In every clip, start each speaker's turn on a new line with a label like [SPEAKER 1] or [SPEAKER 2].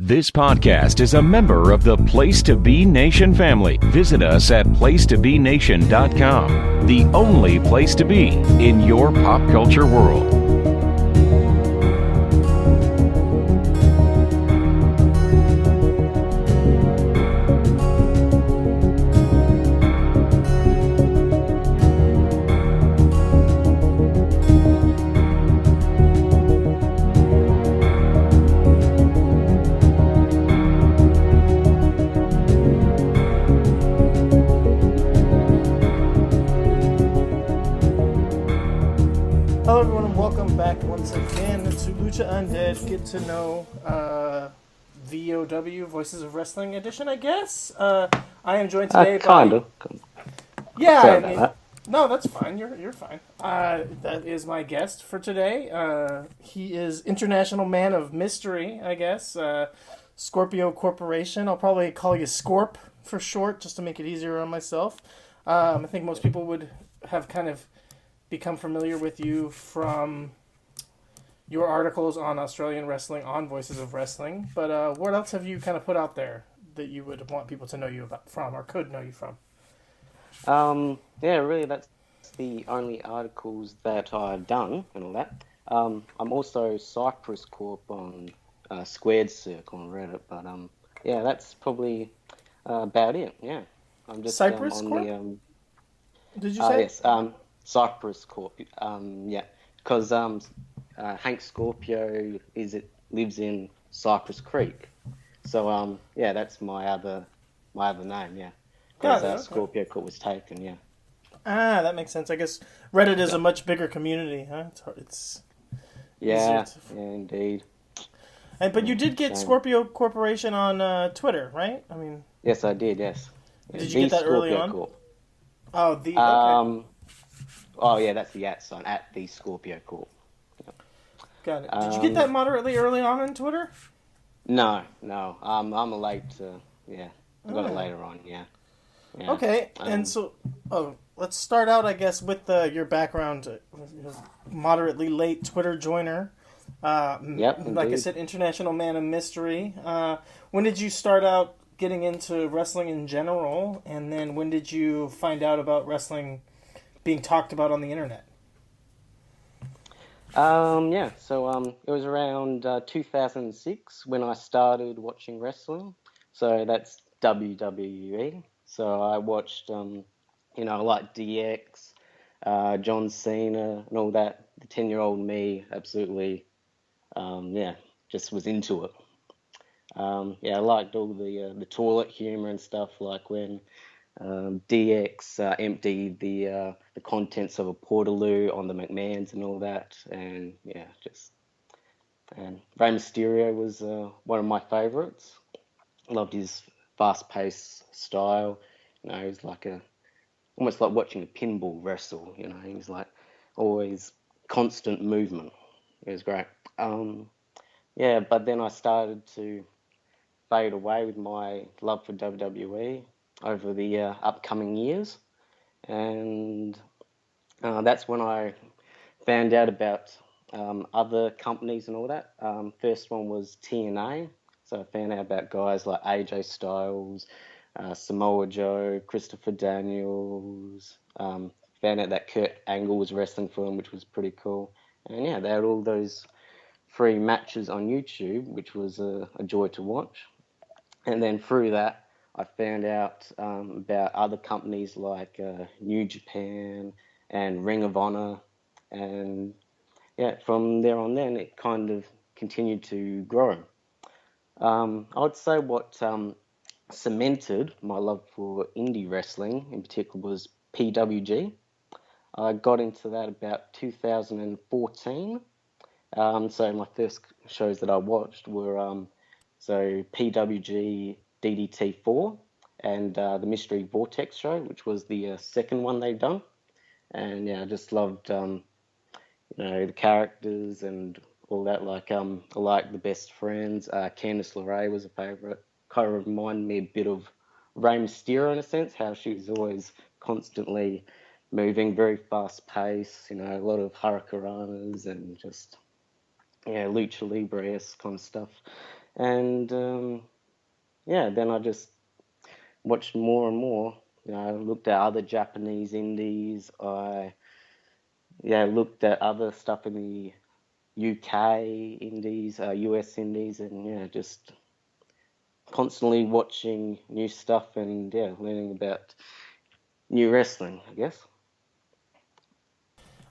[SPEAKER 1] This podcast is a member of the Place to Be Nation family. Visit us at placetobenation.com, the only place to be in your pop culture world.
[SPEAKER 2] Lucha, Undead, Get to Know, VOW, Voices of Wrestling edition, I guess. I am joined today by... Yeah, I mean... No, that's fine. You're fine. That is my guest for today. He is International Man of Mystery, I guess. Scorpio Corporation. I'll probably call you Scorp for short, just to make it easier on myself. I think most people would have kind of become familiar with you from your articles on Australian wrestling on Voices of Wrestling, but what else have you kind of put out there that you would want people to know you from, or could know you from?
[SPEAKER 3] Yeah, really, that's the only articles that I've done and all that. I'm also Cypress Corp on Squared Circle on Reddit, but yeah, that's probably about it. Yeah, I'm just
[SPEAKER 2] Cypress
[SPEAKER 3] on
[SPEAKER 2] Corp. Did you say?
[SPEAKER 3] Yes, Cypress Corp. Yeah, because Hank Scorpio lives in Cypress Creek, so yeah, that's my other name, yeah, because
[SPEAKER 2] okay.
[SPEAKER 3] Scorpio Corp was taken, yeah.
[SPEAKER 2] That makes sense. I guess Reddit is a much bigger community, huh? It's
[SPEAKER 3] yeah, indeed.
[SPEAKER 2] But you did get Scorpio Corporation on Twitter, right? I mean,
[SPEAKER 3] yes, I did. Yes.
[SPEAKER 2] Did you get that
[SPEAKER 3] Scorpio
[SPEAKER 2] early on?
[SPEAKER 3] Corp.
[SPEAKER 2] Oh, okay.
[SPEAKER 3] Oh yeah, that's the @sign at the Scorpio Corp.
[SPEAKER 2] Got it. Did you get that moderately early on Twitter?
[SPEAKER 3] No. I'm a late. Yeah, I got it later on. Yeah.
[SPEAKER 2] Okay, and so let's start out, I guess, with your background. Moderately late Twitter joiner.
[SPEAKER 3] Yep.
[SPEAKER 2] Like I said, International Man of Mystery. When did you start out getting into wrestling in general, and then when did you find out about wrestling being talked about on the internet?
[SPEAKER 3] Yeah, so it was around 2006 when I started watching wrestling. So that's WWE. So I watched, like DX, John Cena, and all that. The 10-year-old me absolutely, just was into it. I liked all the toilet humor and stuff, like when DX emptied the contents of a portaloo on the McMahons and all that, and Rey Mysterio was one of my favourites. Loved his fast-paced style. He was like almost like watching a pinball wrestle. He was like always constant movement. It was great. But then I started to fade away with my love for WWE over the upcoming years, and that's when I found out about other companies and all that. First one was TNA, so I found out about guys like AJ Styles, Samoa Joe, Christopher Daniels. Found out that Kurt Angle was wrestling for them, which was pretty cool. And yeah, they had all those free matches on YouTube, which was a joy to watch. And then through that, I found out about other companies like New Japan and Ring of Honor, and yeah, from there on then it kind of continued to grow. I would say what cemented my love for indie wrestling in particular was PWG. I got into that about 2014. So my first shows that I watched were PWG DDT4 and the Mystery Vortex show, which was the second one they'd done. And yeah, I just loved the characters and all that. Like I liked the Best Friends. Candice LeRae was a favourite. Kind of reminded me a bit of Rey Mysterio in a sense, how she was always constantly moving, very fast pace, a lot of hurricanranas and just Lucha Libre-esque kind of stuff. And then I just watched more and more. I looked at other Japanese indies. I looked at other stuff in the UK indies, US indies, and just constantly watching new stuff and learning about new wrestling, I guess.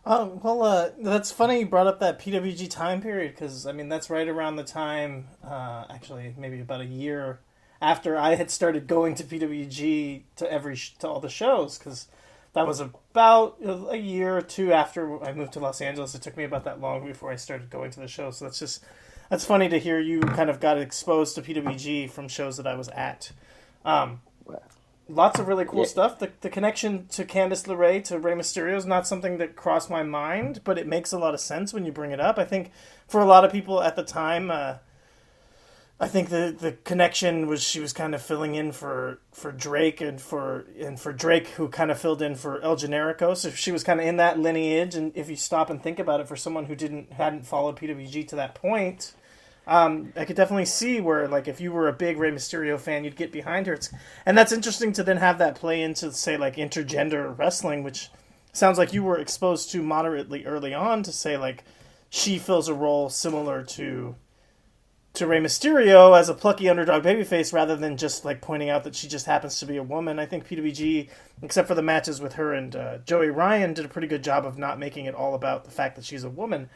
[SPEAKER 2] That's funny you brought up that PWG time period because I mean that's right around the time, actually maybe about a year after I had started going to PWG to all the shows because that was about a year or two after I moved to Los Angeles. It took me about that long before I started going to the shows. So that's funny to hear you kind of got exposed to PWG from shows that I was at. Lots of really cool stuff. The connection to Candice LeRae, to Rey Mysterio, is not something that crossed my mind, but it makes a lot of sense when you bring it up. I think for a lot of people at the time, I think the connection was she was kind of filling in for Drake and for Drake, who kind of filled in for El Generico. So she was kind of in that lineage. And if you stop and think about it, for someone who hadn't followed PWG to that point, I could definitely see where, like, if you were a big Rey Mysterio fan, you'd get behind her. And that's interesting to then have that play into, say, like, intergender wrestling, which sounds like you were exposed to moderately early on, to say, like, she fills a role similar to Rey Mysterio as a plucky underdog babyface, rather than just, like, pointing out that she just happens to be a woman. I think PWG, except for the matches with her and Joey Ryan, did a pretty good job of not making it all about the fact that she's a woman.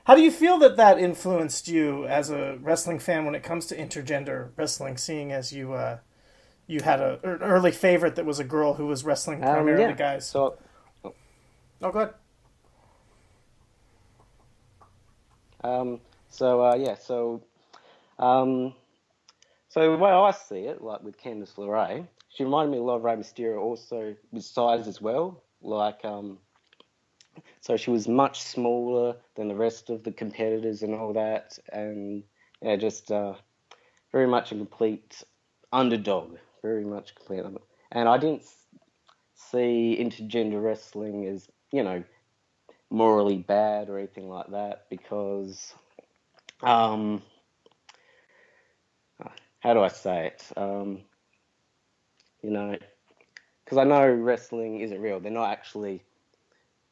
[SPEAKER 2] How do you feel that influenced you as a wrestling fan when it comes to intergender wrestling, seeing as you had an early favorite that was a girl who was wrestling primarily guys?
[SPEAKER 3] So,
[SPEAKER 2] go ahead.
[SPEAKER 3] So the way I see it, like with Candice LeRae, she reminded me a lot of Rey Mysterio also with size as well. So she was much smaller than the rest of the competitors and all that, and just very much a complete underdog, very much complete underdog. And I didn't see intergender wrestling as, morally bad or anything like that, because how do I say it? Because I know wrestling isn't real. They're not actually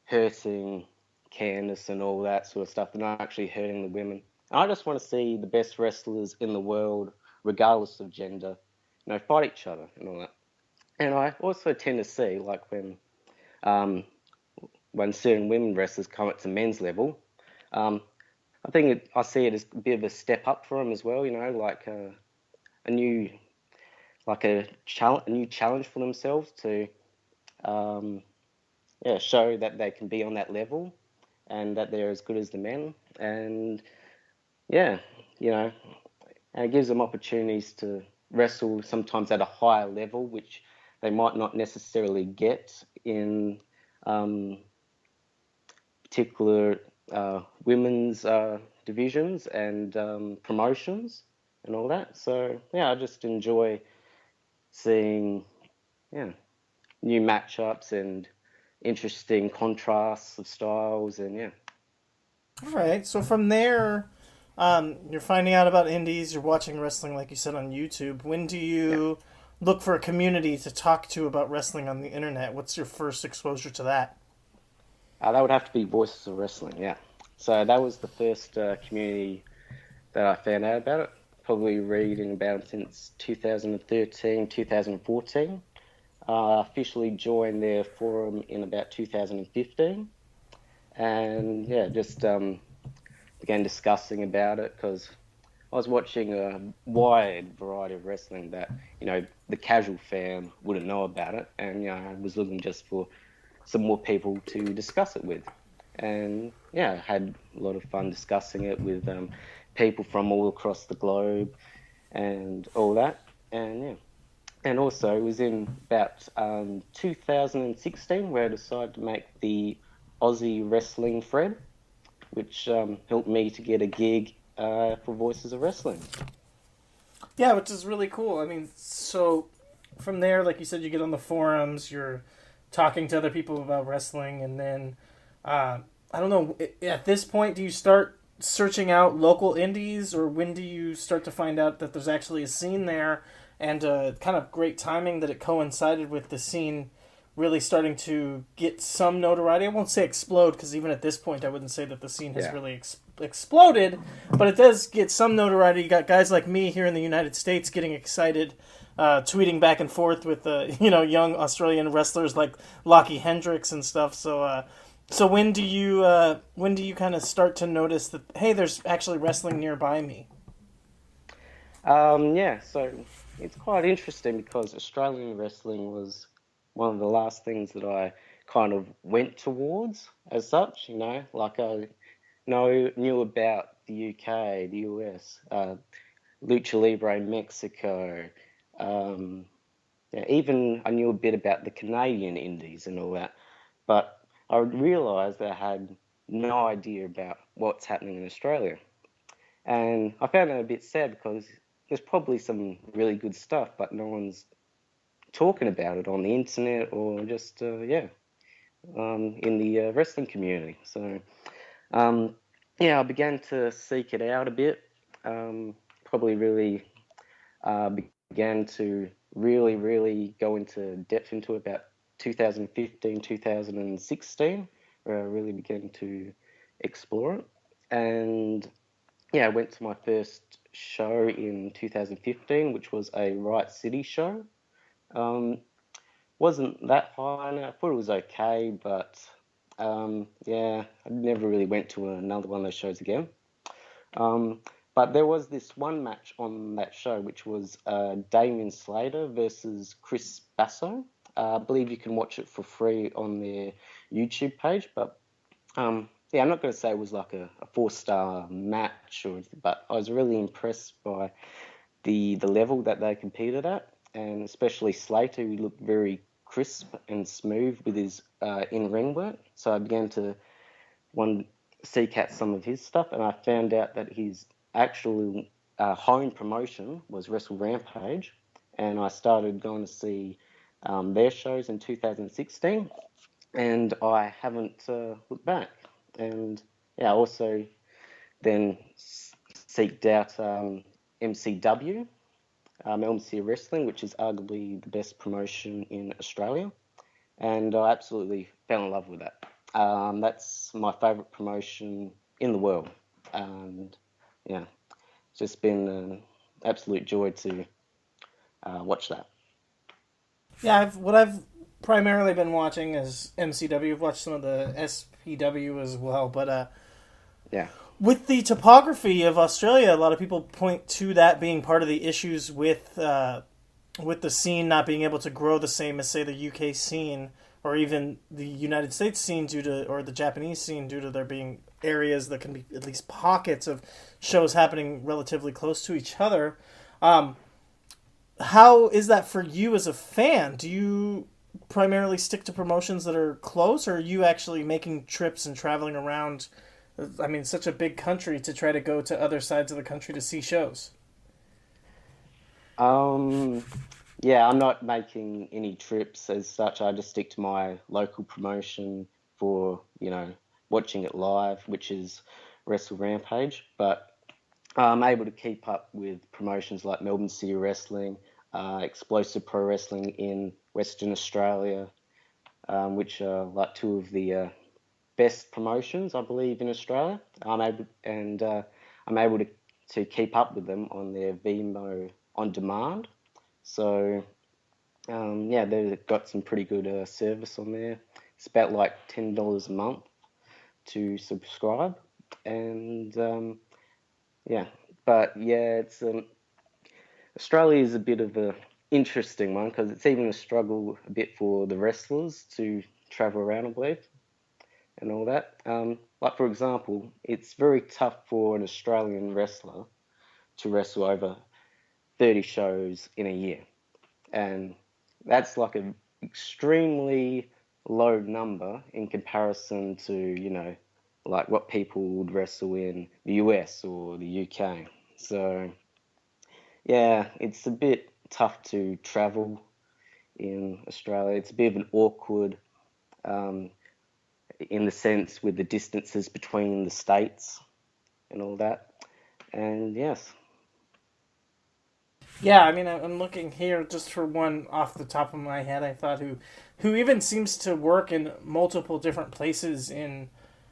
[SPEAKER 3] hurting Candice and all that sort of stuff. They're not actually hurting the women. And I just want to see the best wrestlers in the world, regardless of gender, fight each other and all that. And I also tend to see, like, when certain women wrestlers come up to men's level, I see it as a bit of a step up for them as well. Like a new challenge for themselves to show that they can be on that level and that they're as good as the men. And and it gives them opportunities to wrestle sometimes at a higher level, which they might not necessarily get in particular women's divisions and promotions and all that. So I just enjoy seeing new matchups and interesting contrasts of styles, and
[SPEAKER 2] All right. So from there, you're finding out about indies. You're watching wrestling, like you said, on YouTube. When do you look for a community to talk to about wrestling on the internet? What's your first exposure to that?
[SPEAKER 3] That would have to be Voices of Wrestling, yeah. So that was the first community that I found out about it. Probably reading about it since 2013, 2014. Officially joined their forum in about 2015. And just began discussing about it because I was watching a wide variety of wrestling that, the casual fan wouldn't know about it. And, I was looking just for some more people to discuss it with. And, I had a lot of fun discussing it with people from all across the globe and all that. And, And also, it was in about 2016 where I decided to make the Aussie Wrestling thread, which helped me to get a gig for Voices of Wrestling.
[SPEAKER 2] Yeah, which is really cool. I mean, so from there, like you said, you get on the forums, you're talking to other people about wrestling, and then, I don't know, at this point, do you start searching out local indies, or when do you start to find out that there's actually a scene there? And kind of great timing that it coincided with the scene really starting to get some notoriety. I won't say explode, because even at this point I wouldn't say that the scene has really exploded, but it does get some notoriety. You got guys like me here in the United States getting excited, tweeting back and forth with young Australian wrestlers like Lockie Hendricks and stuff. So when do you kind of start to notice that, hey, there's actually wrestling nearby me?
[SPEAKER 3] So it's quite interesting because Australian wrestling was one of the last things that I kind of went towards as such, like I knew about the UK, the US, Lucha Libre in Mexico, even I knew a bit about the Canadian indies and all that, but I realised that I had no idea about what's happening in Australia. And I found that a bit sad because there's probably some really good stuff, but no one's talking about it on the internet or just, in the wrestling community. So, I began to seek it out a bit, probably really began to really go into depth into it about 2015, 2016, where I really began to explore it. And I went to my first show in 2015, which was a Riot City show. Wasn't that high, I thought it was okay, but I never really went to another one of those shows again. But there was this one match on that show, which was Damien Slater versus Chris Basso. I believe you can watch it for free on their YouTube page, but I'm not going to say it was like a 4-star match, but I was really impressed by the level that they competed at, and especially Slater, who looked very crisp and smooth with his in-ring work. So I began to seek out some of his stuff, and I found out that his actual home promotion was Wrestle Rampage, and I started going to see their shows in 2016, and I haven't looked back. And I also then seeked out MCW, Melbourne City Wrestling, which is arguably the best promotion in Australia, and I absolutely fell in love with that. That's my favourite promotion in the world, and it's just been an absolute joy to watch that.
[SPEAKER 2] Yeah, what I've primarily been watching is MCW. I've watched some of the SPW as well, but with the topography of Australia, a lot of people point to that being part of the issues with the scene not being able to grow the same as, say, the UK scene or even the United States scene or the Japanese scene, due to there being areas that can be at least pockets of shows happening relatively close to each other. How is that for you as a fan? Do you primarily stick to promotions that are close, or are you actually making trips and traveling around? I mean, such a big country, to try to go to other sides of the country to see shows.
[SPEAKER 3] I'm not making any trips as such. I just stick to my local promotion for, watching it live, which is Wrestle Rampage. But I'm able to keep up with promotions like Melbourne City Wrestling, Explosive Pro Wrestling in Western Australia, which are like two of the best promotions, I believe, in Australia. I'm able to keep up with them on their Vimeo on demand. So they've got some pretty good service on there. It's about like $10 a month to subscribe, and it's Australia is a bit of a interesting one because it's even a struggle a bit for the wrestlers to travel around, I believe, and all that. Like, for example, it's very tough for an Australian wrestler to wrestle over 30 shows in a year, and that's like an extremely low number in comparison to like what people would wrestle in the US or the UK. So it's a bit tough to travel in Australia. It's a bit of an awkward in the sense with the distances between the states. and all that. And yes.
[SPEAKER 2] Yeah, I mean, I'm looking here just for one off the top of my head. I thought who even seems to work in multiple different places in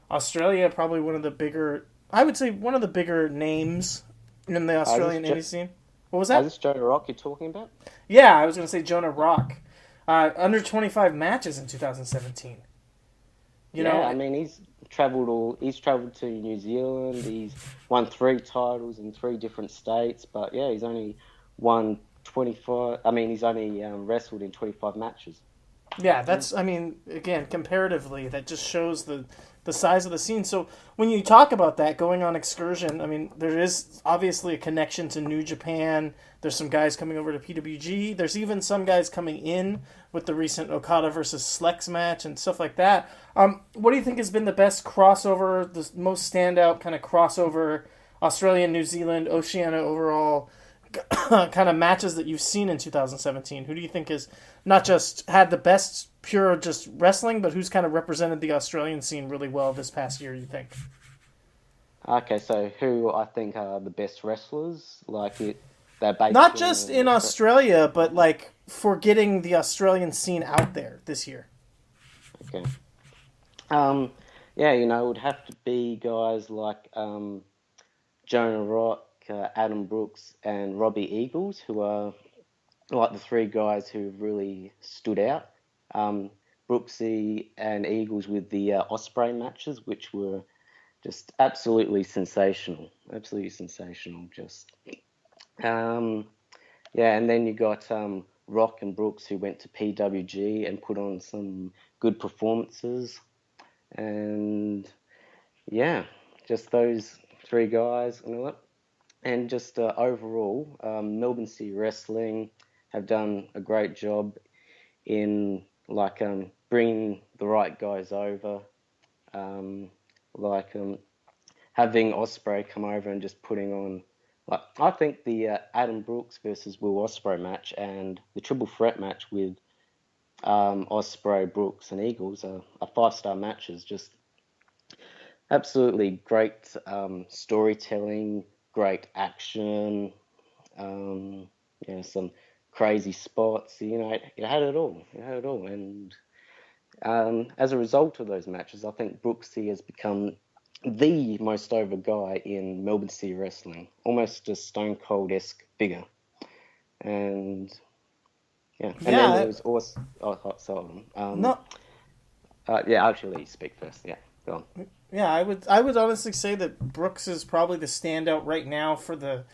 [SPEAKER 2] Australia. Probably one of the bigger, I would say, one of the bigger names in the Australian indie scene. What was
[SPEAKER 3] Is
[SPEAKER 2] that?
[SPEAKER 3] this Jonah Rock you're talking about?
[SPEAKER 2] Yeah, I was going to say Jonah Rock. Under 25 matches in 2017. You
[SPEAKER 3] Yeah,
[SPEAKER 2] know,
[SPEAKER 3] I mean he's travelled to New Zealand, he's won 3 titles in 3 different states, but yeah, he's only won 25. I mean, he's only wrestled in 25 matches.
[SPEAKER 2] yeah, that's, I mean, again, comparatively, that just shows the size of the scene. So when you talk about that going on excursion, I mean, there is obviously a connection to New Japan. There's some guys coming over to PWG. There's even some guys coming in with the recent Okada versus Slex match and stuff like that. What do you think has been the best crossover, the most standout kind of crossover, Australia, New Zealand, Oceania overall kind of matches that you've seen in 2017? Who do you think has not just had the best pure just wrestling, but who's kind of represented the Australian scene really well this past year, you think?
[SPEAKER 3] Okay, so who I think are the best wrestlers? They're
[SPEAKER 2] Not
[SPEAKER 3] based
[SPEAKER 2] just
[SPEAKER 3] in
[SPEAKER 2] in Australia, but like for getting the Australian scene out there this year.
[SPEAKER 3] okay. Yeah, it would have to be guys like Jonah Rock, Adam Brooks, and Robbie Eagles, who are like the 3 guys who really stood out. Um, Brooksy and Eagles with the Osprey matches, which were just absolutely sensational. Absolutely sensational. Just yeah, and then you got Rock and Brooks who went to PWG and put on some good performances. And yeah, just those 3 guys and all that. And just overall, Melbourne City Wrestling have done a great job in bringing the right guys over, um, like having Osprey come over and just putting on. Like I think the Adam Brooks versus Will Osprey match and the triple threat match with Osprey, Brooks, and Eagles are 5-star matches. Just absolutely great storytelling, great action, some crazy spots. It had it all. It had it all. And as a result of those matches, I think Brooksy has become the most over guy in Melbourne City Wrestling, almost a Stone Cold-esque figure. And yeah, and then
[SPEAKER 2] Yeah,
[SPEAKER 3] there was also
[SPEAKER 2] no,
[SPEAKER 3] yeah, I'll actually let you speak first. Yeah, go on.
[SPEAKER 2] yeah, I would honestly say that Brooks is probably the standout right now for the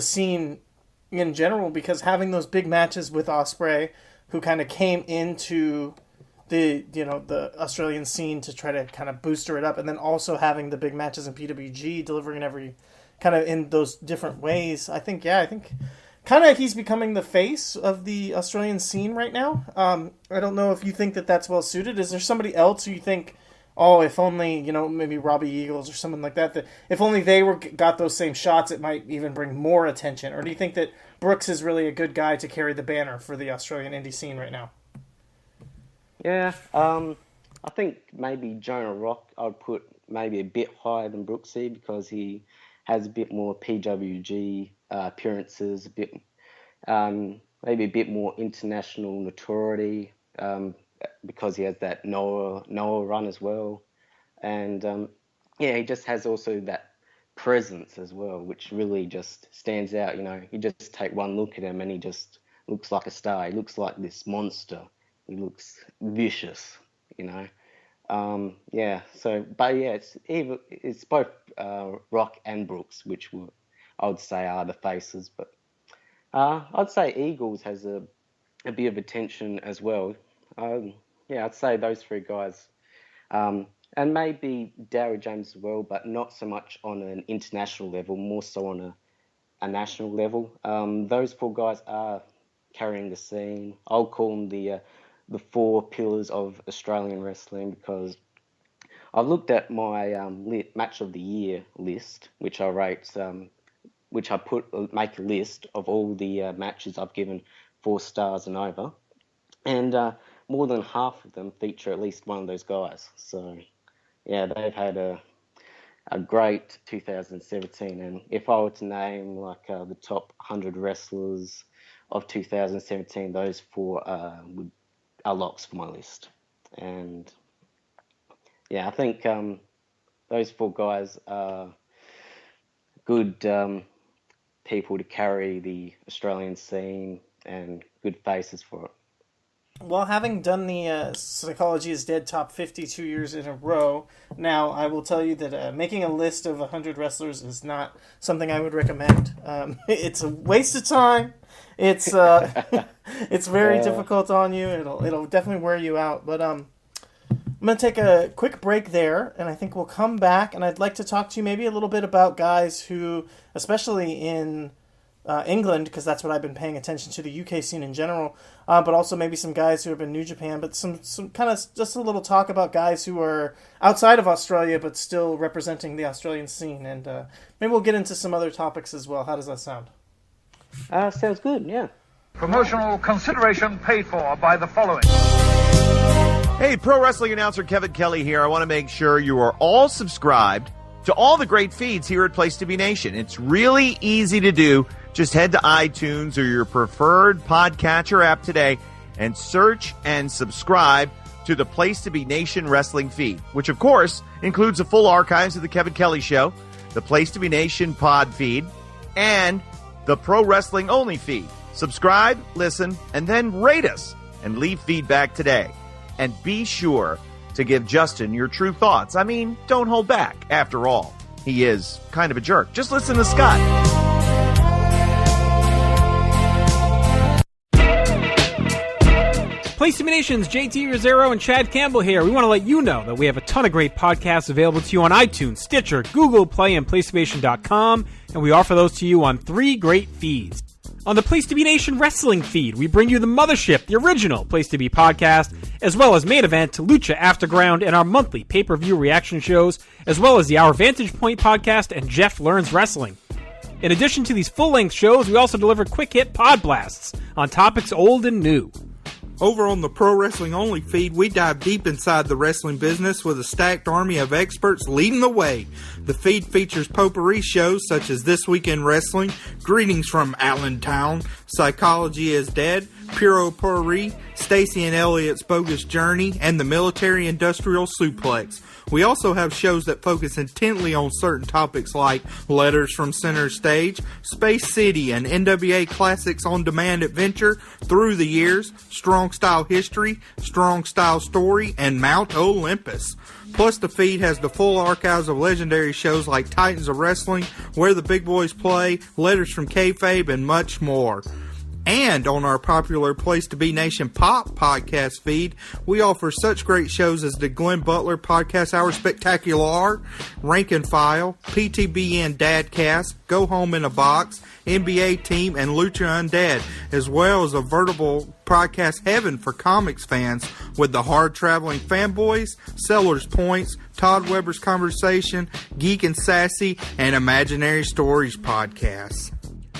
[SPEAKER 2] scene in general, because having those big matches with Osprey, who kind of came into the Australian scene to try to kind of booster it up, and then also having the big matches in PWG, delivering every kind of in those different ways. I think kind of he's becoming the face of the Australian scene right now. I don't know if you think that that's well suited. Is there somebody else who you think, oh, if only, maybe Robbie Eagles or someone like that, that if only they got those same shots, it might even bring more attention? Or do you think that Brooks is really a good guy to carry the banner for the Australian indie scene right now?
[SPEAKER 3] Yeah, I think maybe Jonah Rock I'd put maybe a bit higher than Brooksy because he has a bit more PWG appearances, maybe a bit more international notoriety because he has that Noah run as well, and yeah, he just has also that presence as well, which really just stands out. You just take one look at him and he just looks like a star. He looks like this monster. He looks vicious, you know. Yeah. So, but yeah, it's both Rock and Brooks, I would say are the faces. But I'd say Eagles has a bit of attention as well. Yeah, I'd say those 3 guys, and maybe Darryl James as well, but not so much on an international level, more so on a national level. Those 4 guys are carrying the scene. I'll call them the 4 pillars of Australian wrestling because I've looked at my match of the year list, which I rate, which I make a list of all the matches I've given 4 stars and over, and more than half of them feature at least one of those guys. So yeah, they've had a great 2017. And if I were to name like the top 100 wrestlers of 2017, those four are locks for my list. And yeah, I think those four guys are good people to carry the Australian scene and good faces for it.
[SPEAKER 2] Well, having done the Psychology is Dead top 50 2 years in a row, now I will tell you that making a list of 100 wrestlers is not something I would recommend. It's a waste of time. It's it's very difficult on you. It'll definitely wear you out. But I'm going to take a quick break there, and I think we'll come back, and I'd like to talk to you maybe a little bit about guys who, especially in England, because that's what I've been paying attention to, the UK scene in general, but also maybe some guys who have been New Japan, but some kind of just a little talk about guys who are outside of Australia but still representing the Australian scene, and maybe we'll get into some other topics as well. How does that sound?
[SPEAKER 3] Sounds good, yeah.
[SPEAKER 4] Promotional consideration paid for by the following.
[SPEAKER 5] Hey, pro wrestling announcer Kevin Kelly here. I want to make sure you are all subscribed to all the great feeds here at Place to Be Nation. It's really easy to do. Just head to iTunes or your preferred podcatcher app today and search and subscribe to the Place to Be Nation wrestling feed, which of course includes the full archives of the Kevin Kelly Show, the Place to Be Nation pod feed, and the Pro Wrestling Only feed. Subscribe, listen, and then rate us and leave feedback today. And be sure to give Justin your true thoughts. I mean, don't hold back. After all, he is kind of a jerk. Just listen to Scott.
[SPEAKER 6] Place to Be Nation's JT Rosero and Chad Campbell here. We want to let you know that we have a ton of great podcasts available to you on iTunes, Stitcher, Google Play, and PlaceToBeNation.com, and we offer those to you on 3 great feeds. On the Place to Be Nation wrestling feed, we bring you the Mothership, the original Place to Be podcast, as well as Main Event, Lucha, Afterground, and our monthly pay-per-view reaction shows, as well as the Our Vantage Point podcast and Jeff Learns Wrestling. In addition to these full-length shows, we also deliver quick-hit pod blasts on topics old and new.
[SPEAKER 7] Over on the Pro Wrestling Only feed, we dive deep inside the wrestling business with a stacked army of experts leading the way. The feed features potpourri shows such as This Week in Wrestling, Greetings from Allentown, Psychology is Dead, Puro Potpourri, Stacy and Elliot's Bogus Journey, and the Military Industrial Suplex. We also have shows that focus intently on certain topics like Letters from Center Stage, Space City, and NWA Classics On Demand Adventure, Through the Years, Strong Style History, Strong Style Story, and Mount Olympus. Plus, the feed has the full archives of legendary shows like Titans of Wrestling, Where the Big Boys Play, Letters from Kayfabe, and much more. And on our popular Place to Be Nation Pop podcast feed, we offer such great shows as the Glenn Butler Podcast Hour Spectacular, Rank and File, PTBN Dadcast, Go Home in a Box, NBA Team, and Lucha Undead, as well as a veritable podcast heaven for comics fans with the Hard Traveling Fanboys, Sellers Points, Todd Weber's Conversation, Geek and Sassy, and Imaginary Stories podcasts.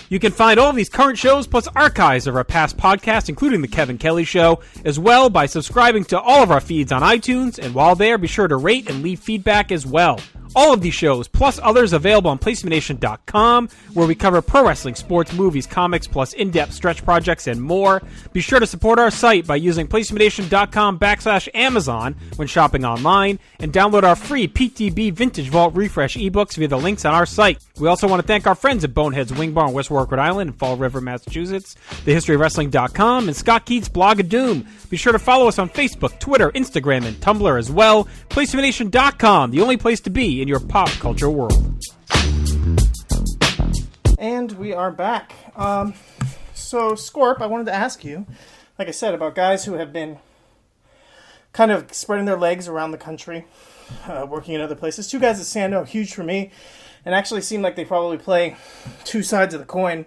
[SPEAKER 6] You can find all of these current shows plus archives of our past podcasts, including The Kevin Kelly Show, as well by subscribing to all of our feeds on iTunes, and while there, be sure to rate and leave feedback as well. All of these shows, plus others available on PlaceToBeNation.com, where we cover pro wrestling, sports, movies, comics, plus in-depth stretch projects and more. Be sure to support our site by using PlaceToBeNation.com/Amazon when shopping online, and download our free PTB Vintage Vault Refresh ebooks via the links on our site. We also want to thank our friends at Bonehead's Wing Bar in West Warwick, Rhode Island, and Fall River, Massachusetts, TheHistoryOfWrestling.com, and Scott Keats' Blog of Doom. Be sure to follow us on Facebook, Twitter, Instagram, and Tumblr as well. PlaceToBeNation.com, the only place to be in your pop culture world.
[SPEAKER 2] And we are back. So, Scorp, I wanted to ask you, like I said, about guys who have been kind of spreading their legs around the country, working in other places. 2 guys that stand out huge for me, and actually seem like they probably play 2 sides of the coin.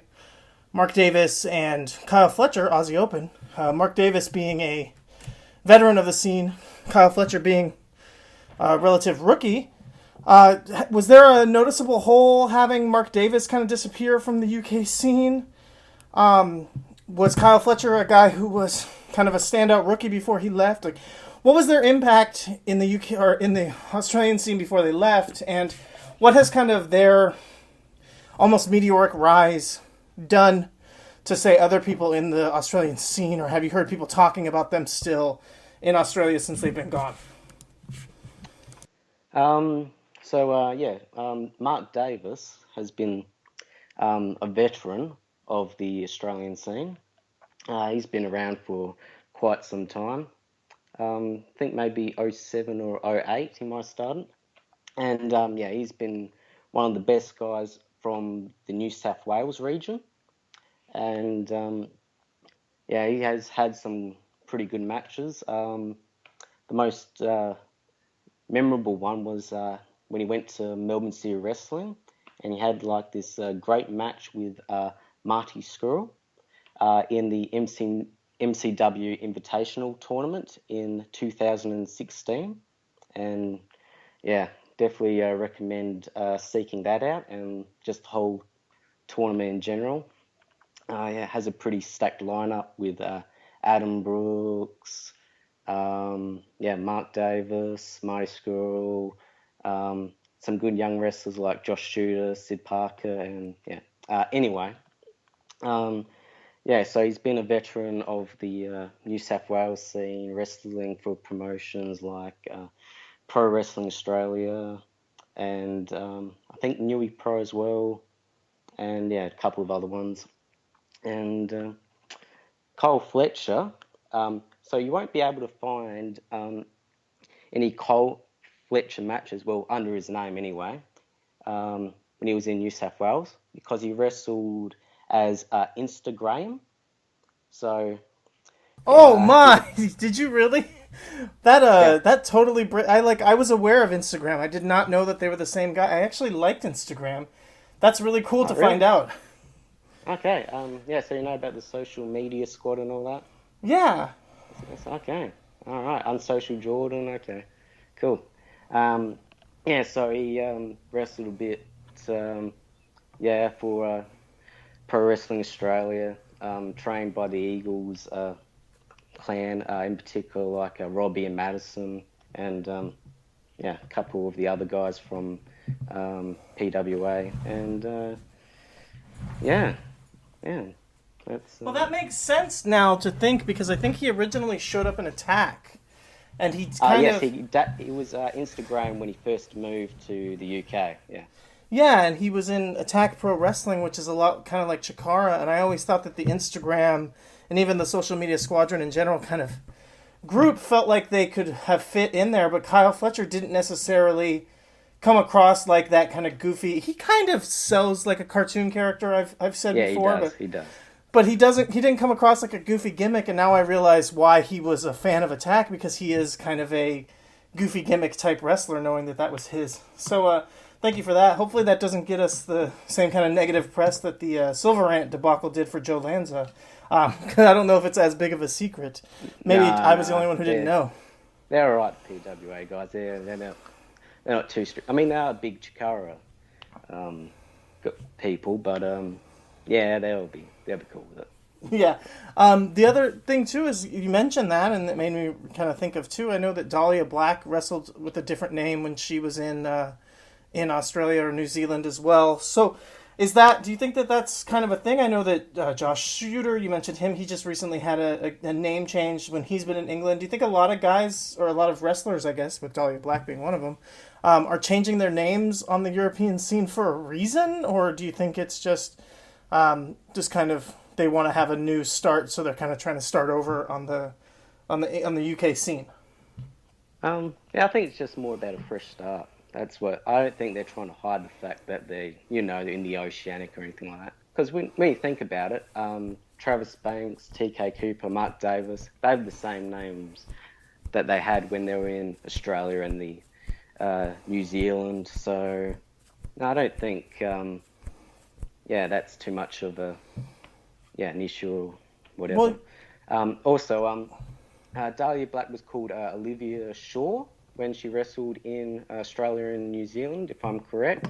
[SPEAKER 2] Mark Davis and Kyle Fletcher, Aussie Open. Mark Davis being a veteran of the scene, Kyle Fletcher being a relative rookie. Was there a noticeable hole having Mark Davis kind of disappear from the UK scene? Was Kyle Fletcher a guy who was kind of a standout rookie before he left? Like, what was their impact in the UK or in the Australian scene before they left? And what has kind of their almost meteoric rise done to, say, other people in the Australian scene, or have you heard people talking about them still in Australia since they've been gone?
[SPEAKER 3] Mark Davis has been a veteran of the Australian scene. He's been around for quite some time. I think maybe 07 or 08 he might have started. And he's been one of the best guys from the New South Wales region. And he has had some pretty good matches. The most memorable one was when he went to Melbourne City Wrestling, and he had like this great match with Marty Scurll in the MCW Invitational Tournament in 2016. And definitely recommend seeking that out, and just the whole tournament in general. Has a pretty stacked lineup with Adam Brooks, Mark Davis, Marty Scurll, some good young wrestlers like Josh Shooter, Sid Parker, and so he's been a veteran of the New South Wales scene, wrestling for promotions like Pro Wrestling Australia, and I think Newey Pro as well, and a couple of other ones. And Cole Fletcher, so you won't be able to find any Cole Fletcher matches, well, under his name anyway, when he was in New South Wales, because he wrestled as Instagram. So.
[SPEAKER 2] My! Did you really? That totally. I was aware of Instagram. I did not know that they were the same guy. I actually liked Instagram. That's really cool to find out.
[SPEAKER 3] Okay. So you know about the social media squad and all that?
[SPEAKER 2] Yeah.
[SPEAKER 3] Okay. All right. Unsocial Jordan. Okay. Cool. So he wrestled a bit. For Pro Wrestling Australia. Trained by the Eagles clan, in particular, like Robbie and Madison, and a couple of the other guys from PWA, and that's.
[SPEAKER 2] Well, that makes sense now to think, because I think he originally showed up in Attack, and he kind of.
[SPEAKER 3] He was Instagram when he first moved to the UK. Yeah.
[SPEAKER 2] Yeah, and he was in Attack Pro Wrestling, which is a lot kind of like Chikara, and I always thought that the Instagram and even the social media squadron in general kind of group felt like they could have fit in there, but Kyle Fletcher didn't necessarily come across like that kind of goofy. He kind of sells like a cartoon character, I've said before.
[SPEAKER 3] He does.
[SPEAKER 2] But he didn't come across like a goofy gimmick, and now I realize why he was a fan of Attack, because he is kind of a goofy gimmick type wrestler, knowing that was his. So, thank you for that. Hopefully that doesn't get us the same kind of negative press that the Silver Ant debacle did for Joe Lanza. I don't know if it's as big of a secret. Maybe I was the only one who didn't know.
[SPEAKER 3] They're all right, PWA guys. They're not too strict. I mean, they are big Chikara people, but they'll be cool with it.
[SPEAKER 2] Yeah. The other thing, too, is you mentioned that, and it made me kind of think of, too, I know that Dahlia Black wrestled with a different name when she was in Australia or New Zealand as well. So do you think that that's kind of a thing? I know that Josh Shooter, you mentioned him, he just recently had a name change when he's been in England. Do you think a lot of guys, or a lot of wrestlers, I guess, with Dahlia Black being one of them, are changing their names on the European scene for a reason? Or do you think it's just kind of they want to have a new start, so they're kind of trying to start over on the UK scene?
[SPEAKER 3] I think it's just more about a fresh start. That's what I don't think they're trying to hide the fact that they're in the Oceanic or anything like that. Because when you think about it, Travis Banks, TK Cooper, Mark Davis, they have the same names that they had when they were in Australia and the New Zealand. So no, I don't think that's too much of an issue or whatever. Well, Dahlia Black was called Olivia Shaw when she wrestled in Australia and New Zealand, if I'm correct.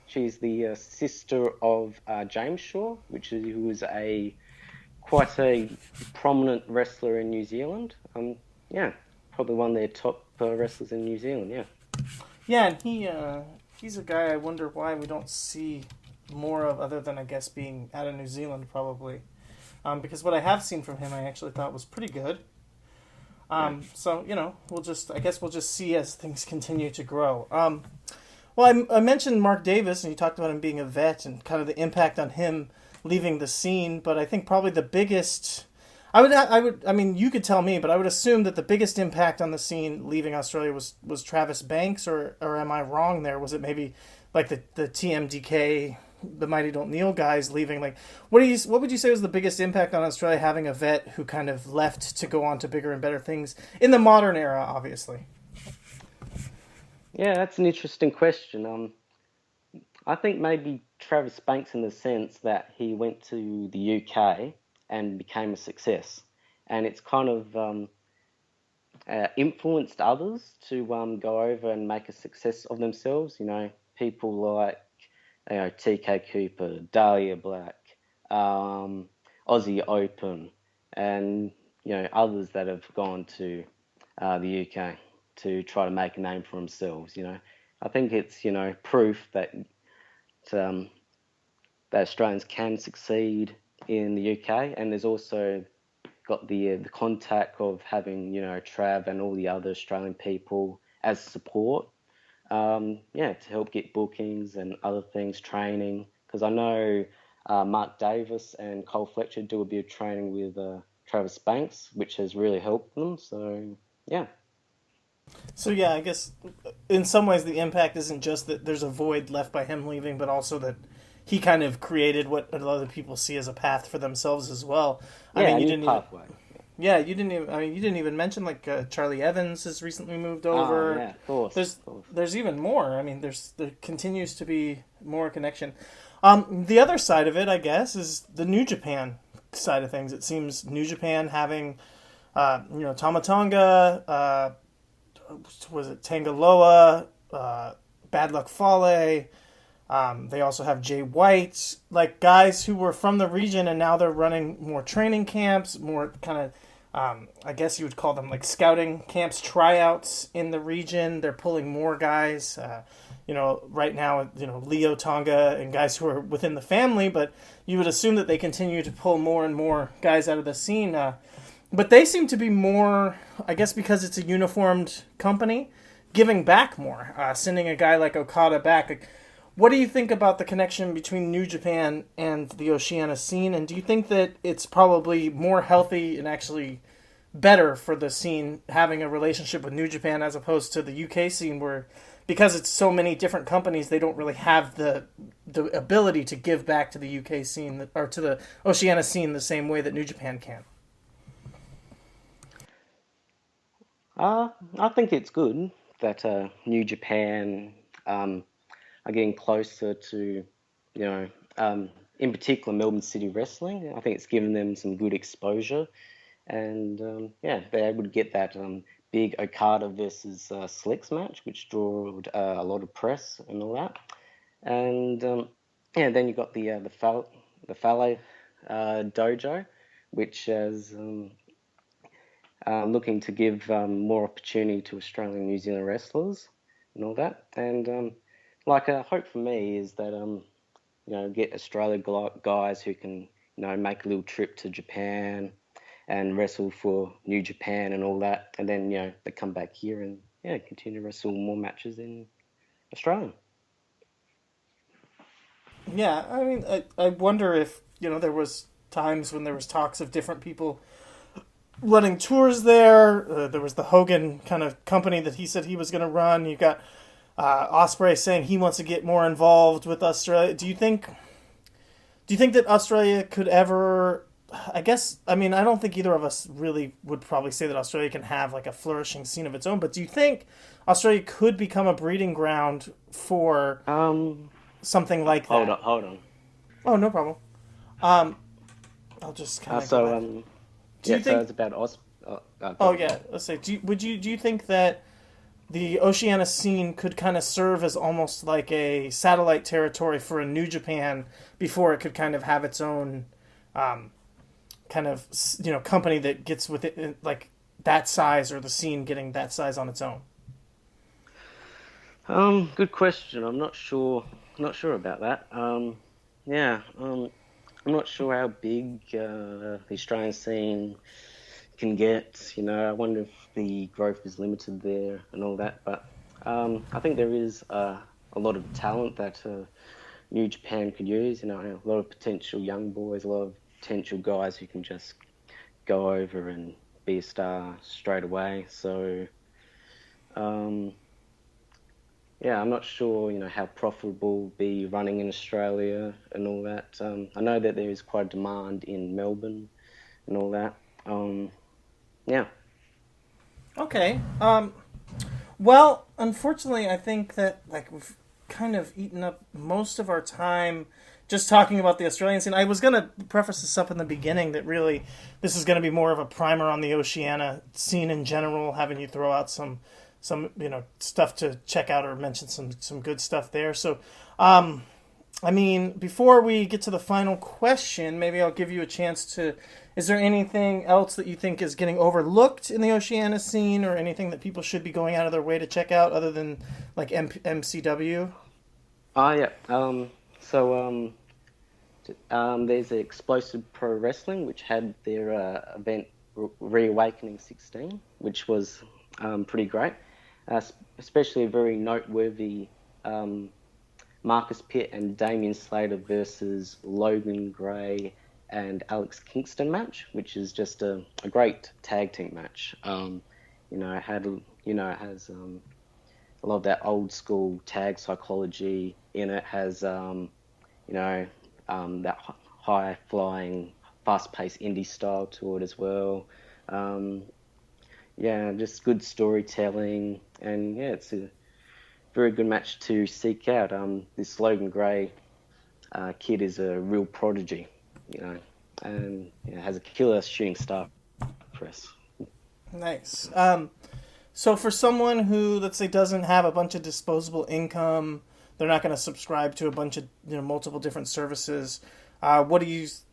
[SPEAKER 3] She's the sister of James Shaw, who was quite a prominent wrestler in New Zealand. Probably one of their top wrestlers in New Zealand, yeah.
[SPEAKER 2] Yeah, and he's a guy I wonder why we don't see more of, other than I guess being out of New Zealand probably. Because what I have seen from him, I actually thought was pretty good. So we'll just see as things continue to grow. Well, I mentioned Mark Davis, and you talked about him being a vet and kind of the impact on him leaving the scene. But I think probably the biggest, I mean, you could tell me, but I would assume that the biggest impact on the scene leaving Australia was Travis Banks, or am I wrong there? Was it maybe like the TMDK, the Mighty Don't Kneel guys leaving? Like, what would you say was the biggest impact on Australia having a vet who kind of left to go on to bigger and better things in the modern era, obviously?
[SPEAKER 3] Yeah, that's an interesting question. I think maybe Travis Banks, in the sense that he went to the UK and became a success, and it's kind of influenced others to go over and make a success of themselves. People like TK Cooper, Dahlia Black, Aussie Open, and others that have gone to the UK to try to make a name for themselves. I think it's proof that that Australians can succeed in the UK, and there's also got the contact of having Trav and all the other Australian people as support. To help get bookings and other things, training. Because I know Mark Davis and Cole Fletcher do a bit of training with Travis Banks, which has really helped them. So, yeah.
[SPEAKER 2] So, yeah, I guess in some ways the impact isn't just that there's a void left by him leaving, but also that he kind of created what a lot of people see as a path for themselves as well.
[SPEAKER 3] You didn't pathway.
[SPEAKER 2] You didn't even mention like Charlie Evans has recently moved over.
[SPEAKER 3] Oh, yeah, of course.
[SPEAKER 2] There's even more. I mean, there continues to be more connection. The other side of it, I guess, is the New Japan side of things. It seems New Japan having, Tama Tonga, was it Tangaloa, Bad Luck Fale. They also have Jay White, like guys who were from the region, and now they're running more training camps, more kind of, I guess you would call them like scouting camps, tryouts in the region. They're pulling more guys, right now, Leo Tonga and guys who are within the family, but you would assume that they continue to pull more and more guys out of the scene. But they seem to be more, I guess because it's a uniformed company, giving back more, sending a guy like Okada back. Like, what do you think about the connection between New Japan and the Oceania scene? And do you think that it's probably more healthy and actually better for the scene having a relationship with New Japan as opposed to the UK scene, where because it's so many different companies, they don't really have the ability to give back to the UK scene or to the Oceania scene the same way that New Japan can?
[SPEAKER 3] I think it's good that New Japan are getting closer to, in particular Melbourne City Wrestling. I think it's given them some good exposure, and they're able to get that big Okada versus Slicks match, which drew a lot of press and all that. And then you got the Fale dojo, which is looking to give more opportunity to Australian and New Zealand wrestlers and all that. And a hope for me is that get Australia guys who can make a little trip to Japan and wrestle for New Japan and all that, and then they come back here and continue to wrestle more matches in Australia.
[SPEAKER 2] Yeah, I mean, I wonder if there was times when there was talks of different people running tours there. There was the Hogan kind of company that he said he was going to run. You got Ospreay saying he wants to get more involved with Australia. Do you think that Australia could ever? I don't think either of us really would probably say that Australia can have like a flourishing scene of its own. But do you think Australia could become a breeding ground for something like that?
[SPEAKER 3] Hold on.
[SPEAKER 2] Oh, no problem. I'll just kind of.
[SPEAKER 3] Do you think it's about
[SPEAKER 2] let's say. Do you think that the Oceania scene could kind of serve as almost like a satellite territory for a New Japan before it could kind of have its own company that gets with it like that size, or the scene getting that size on its own?
[SPEAKER 3] Good question. I'm not sure. Not sure about that. Yeah. I'm not sure how big the Australian scene can get. I wonder if the growth is limited there and all that. But I think there is a lot of talent that New Japan could use. A lot of potential young boys, a lot of potential guys who can just go over and be a star straight away. So, yeah, I'm not sure, how profitable be running in Australia and all that. I know that there is quite a demand in Melbourne and all that. Yeah.
[SPEAKER 2] Okay. Well, unfortunately, I think that we've kind of eaten up most of our time just talking about the Australian scene. I was going to preface this up in the beginning that really this is going to be more of a primer on the Oceania scene in general, having you throw out some stuff to check out or mention some good stuff there. So, before we get to the final question, maybe I'll give you a chance to. Is there anything else that you think is getting overlooked in the Oceania scene, or anything that people should be going out of their way to check out, other than MCW?
[SPEAKER 3] Oh yeah. There's Explosive Pro Wrestling, which had their event Reawakening 16, which was pretty great. Especially a very noteworthy Marcus Pitt and Damian Slater versus Logan Gray and Alex Kingston match, which is just a great tag team match. It has a lot of that old school tag psychology in it. It has that high flying, fast paced indie style to it as well. Just good storytelling, and it's a very good match to seek out. This Logan Gray kid is a real prodigy, and has a killer shooting star press.
[SPEAKER 2] Nice. So for someone who, let's say, doesn't have a bunch of disposable income, they're not going to subscribe to a bunch of multiple different services. What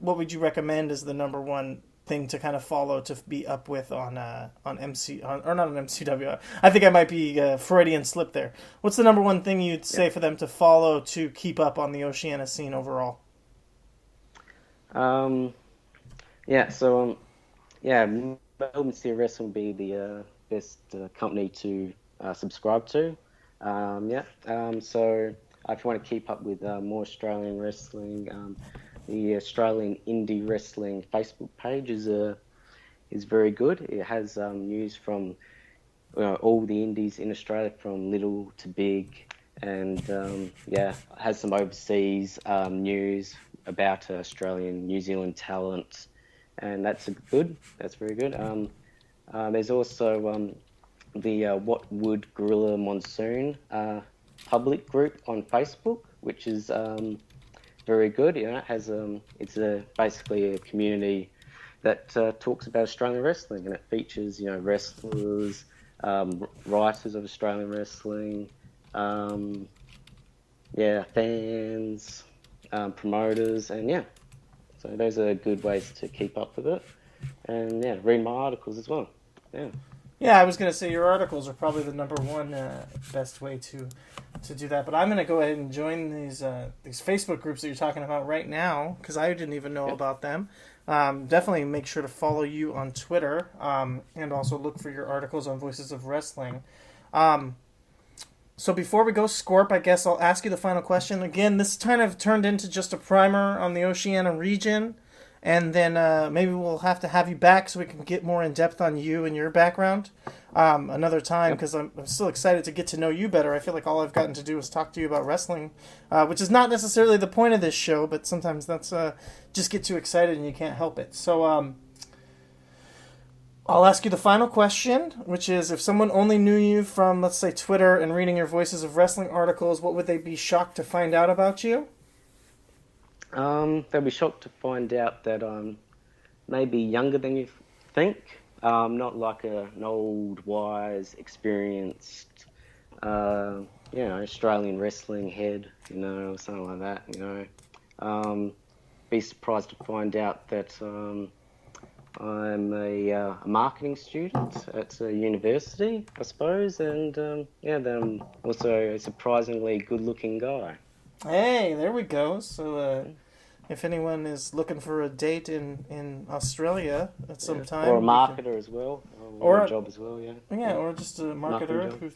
[SPEAKER 2] would you recommend as the number one thing to kind of follow to be up with or not on MCW? I think I might be Freudian slip there. What's the number one thing you'd say for them to follow to keep up on the Oceania scene overall?
[SPEAKER 3] Melbourne City Wrestling would be the best company to subscribe to. So if you want to keep up with more Australian wrestling, the Australian Indie Wrestling Facebook page is very good. It has news from all the indies in Australia, from little to big, and has some overseas news about Australian, New Zealand talent, and that's very good. There's also the What Would Gorilla Monsoon public group on Facebook, which is very good. It has it's basically a community that talks about Australian wrestling, and it features wrestlers, writers of Australian wrestling, fans, promoters, and so those are good ways to keep up with it, and read my articles as well.
[SPEAKER 2] Yeah, I was going to say your articles are probably the number one best way to do that. But I'm going to go ahead and join these Facebook groups that you're talking about right now, because I didn't even know about them. Definitely make sure to follow you on Twitter, and also look for your articles on Voices of Wrestling. So before we go, Scorp, I guess I'll ask you the final question. Again, this kind of turned into just a primer on the Oceania region. And then maybe we'll have you back so we can get more in depth on you and your background another time, because I'm still excited to get to know you better. I feel like all I've gotten to do is talk to you about wrestling, which is not necessarily the point of this show, but sometimes that's just get too excited and you can't help it. So I'll ask you the final question, which is, if someone only knew you from, let's say, Twitter and reading your Voices of Wrestling articles, what would they be shocked to find out about you?
[SPEAKER 3] They'll be shocked to find out that I'm maybe younger than you think. Not like an old, wise, experienced, Australian wrestling head, or something like that, Be surprised to find out that I'm a marketing student at a university, I suppose, and then I'm also a surprisingly good-looking guy.
[SPEAKER 2] Hey, there we go. So, if anyone is looking for a date in Australia at some time,
[SPEAKER 3] or a marketer as well, or a job as well,
[SPEAKER 2] yeah, or just a marketer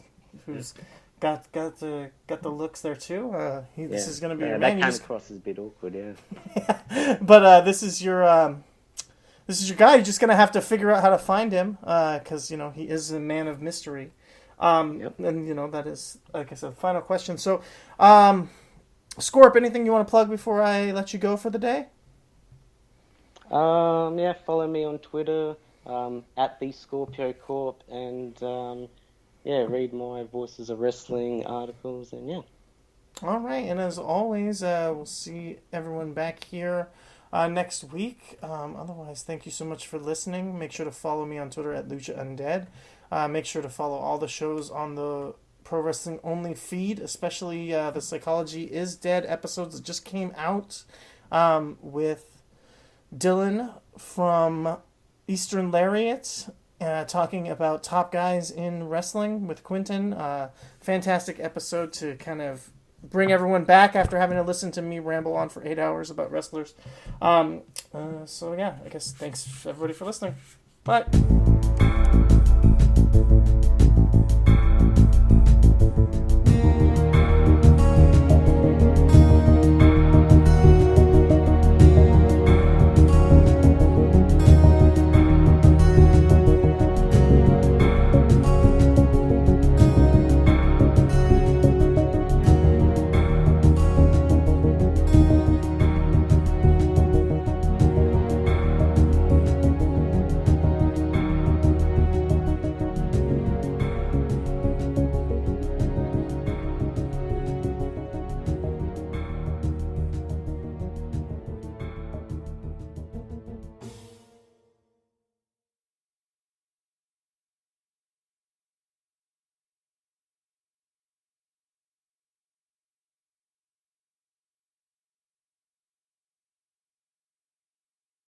[SPEAKER 2] who's got the looks there too. This is going to be your man.
[SPEAKER 3] That came across as a bit awkward,
[SPEAKER 2] yeah. But this is your guy. You're just going to have to figure out how to find him, because he is a man of mystery. And that is, like I said, the final question. So, Scorp, anything you want to plug before I let you go for the day?
[SPEAKER 3] Follow me on Twitter at the Scorpio Corp, and read my Voices of Wrestling articles, and
[SPEAKER 2] All right, and as always, we'll see everyone back here next week. Otherwise, thank you so much for listening. Make sure to follow me on Twitter at Lucha Undead. Make sure to follow all the shows on the Pro Wrestling Only feed, especially the Psychology is Dead episodes that just came out with Dylan from Eastern Lariat talking about top guys in wrestling with Quinton. Fantastic episode to kind of bring everyone back after having to listen to me ramble on for 8 hours about wrestlers. I guess thanks everybody for listening. Bye.